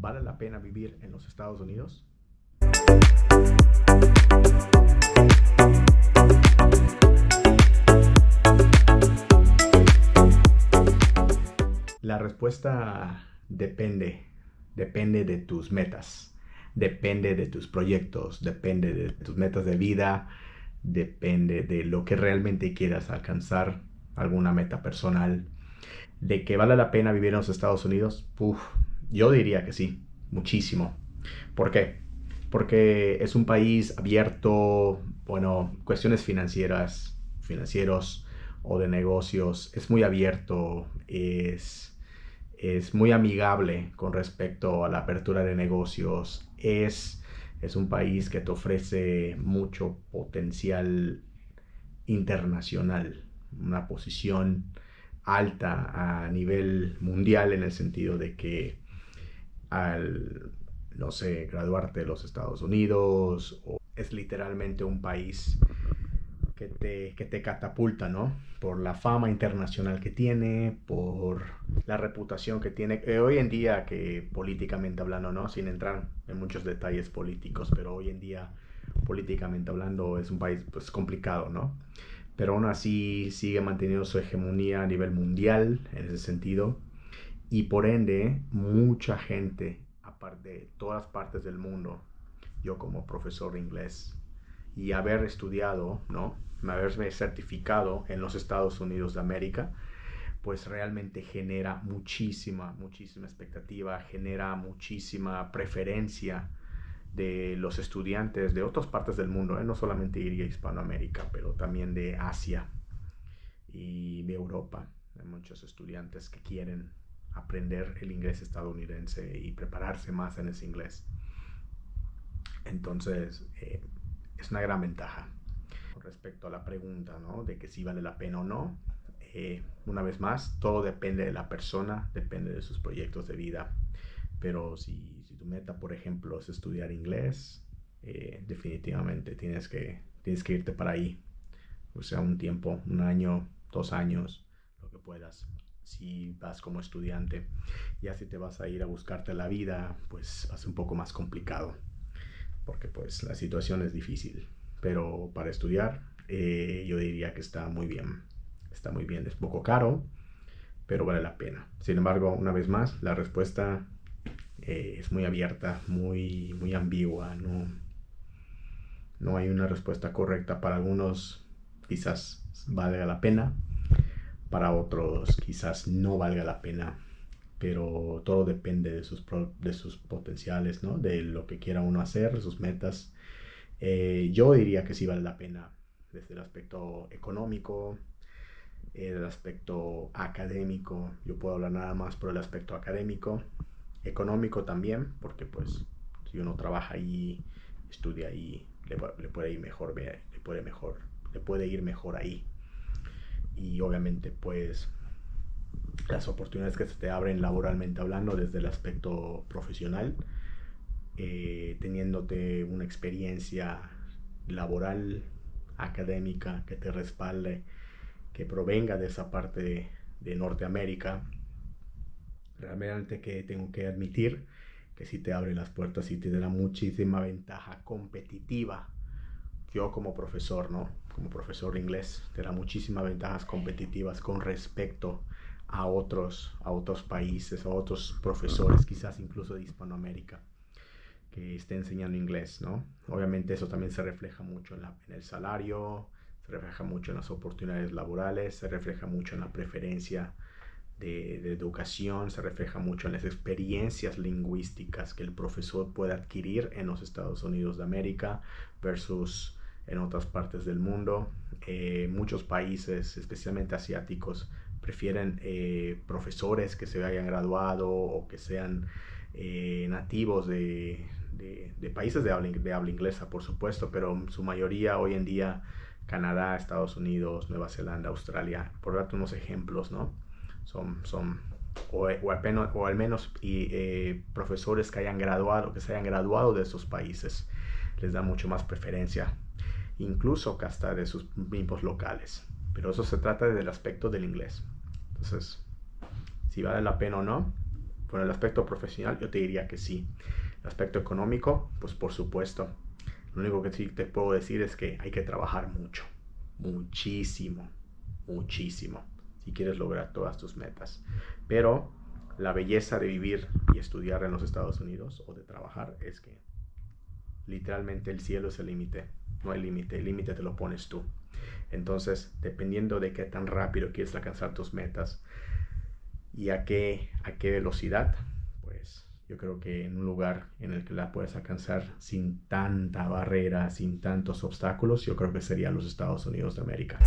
¿Vale la pena vivir en los Estados Unidos? La respuesta depende de tus metas, depende de tus proyectos, depende de tus metas de vida, depende de lo que realmente quieras alcanzar, alguna meta personal. ¿De que vale la pena vivir en los Estados Unidos? Yo diría que sí, muchísimo. ¿Por qué? Porque es un país abierto, bueno, cuestiones financieros o de negocios, es muy abierto, es muy amigable con respecto a la apertura de negocios, es un país que te ofrece mucho potencial internacional, una posición alta a nivel mundial en el sentido de que al, no sé, graduarte de los Estados Unidos, es literalmente un país que te catapulta, ¿no? Por la fama internacional que tiene, por la reputación que tiene. Hoy en día, que políticamente hablando, ¿no? Sin entrar en muchos detalles políticos, pero hoy en día, políticamente hablando, es un país pues complicado, ¿no? Pero aún así sigue manteniendo su hegemonía a nivel mundial en ese sentido. Y por ende, mucha gente, aparte de todas partes del mundo, yo como profesor de inglés, y haber estudiado, ¿no? Haberme certificado en los Estados Unidos de América, pues realmente genera muchísima expectativa, genera muchísima preferencia de los estudiantes de otras partes del mundo, ¿eh? No solamente diría Hispanoamérica, pero también de Asia y de Europa. Hay muchos estudiantes que quieren aprender el inglés estadounidense y prepararse más en ese inglés. Entonces, es una gran ventaja. Con respecto a la pregunta, ¿no? De que si vale la pena o no, una vez más, todo depende de la persona, depende de sus proyectos de vida. Pero si tu meta, por ejemplo, es estudiar inglés, definitivamente tienes que irte para ahí. O sea, un tiempo, un año, 2 años, lo que puedas. Si vas como estudiante, ya si te vas a ir a buscarte la vida, pues va a ser un poco más complicado, porque pues la situación es difícil. Pero para estudiar, yo diría que está muy bien. Está muy bien, es poco caro, pero vale la pena. Sin embargo, una vez más, la respuesta es muy abierta, muy ambigua. No hay una respuesta correcta. Para algunos quizás valga la pena, para otros quizás no valga la pena, pero todo depende de sus potenciales, ¿no? De lo que quiera uno hacer, de sus metas. Yo diría que sí vale la pena desde el aspecto económico, el aspecto académico. Yo puedo hablar nada más por el aspecto académico, económico también, porque pues si uno trabaja ahí, estudia ahí, le puede ir mejor, le puede ir mejor ahí. Y obviamente pues las oportunidades que se te abren laboralmente hablando desde el aspecto profesional, teniéndote una experiencia laboral, académica, que te respalde, que provenga de esa parte de Norteamérica, realmente que tengo que admitir que sí te abre las puertas y te da muchísima ventaja competitiva. Yo como profesor, ¿no? Como profesor de inglés, te da muchísimas ventajas competitivas con respecto a otros países, a otros profesores, quizás incluso de Hispanoamérica, que esté enseñando inglés, ¿no? Obviamente eso también se refleja mucho en el salario, se refleja mucho en las oportunidades laborales, se refleja mucho en la preferencia de educación, se refleja mucho en las experiencias lingüísticas que el profesor puede adquirir en los Estados Unidos de América versus en otras partes del mundo. Muchos países, especialmente asiáticos, prefieren profesores que se hayan graduado o que sean nativos de países de habla inglesa, por supuesto, pero su mayoría hoy en día, Canadá, Estados Unidos, Nueva Zelanda, Australia, por darte unos ejemplos, ¿no? Son o al menos profesores que se hayan graduado de esos países, les da mucho más preferencia, incluso que hasta de sus mismos locales. Pero eso se trata del aspecto del inglés. Entonces, si vale la pena o no, Por el aspecto profesional, yo te diría que sí. El aspecto económico, pues por supuesto. Lo único que sí te puedo decir es que hay que trabajar mucho, muchísimo, muchísimo, si quieres lograr todas tus metas. Pero la belleza de vivir y estudiar en los Estados Unidos o de trabajar es que literalmente el cielo es el límite. No hay límite, el límite te lo pones tú. Entonces, dependiendo de qué tan rápido quieres alcanzar tus metas y a qué velocidad, pues yo creo que en un lugar en el que la puedes alcanzar sin tanta barrera, sin tantos obstáculos, yo creo que serían los Estados Unidos de América.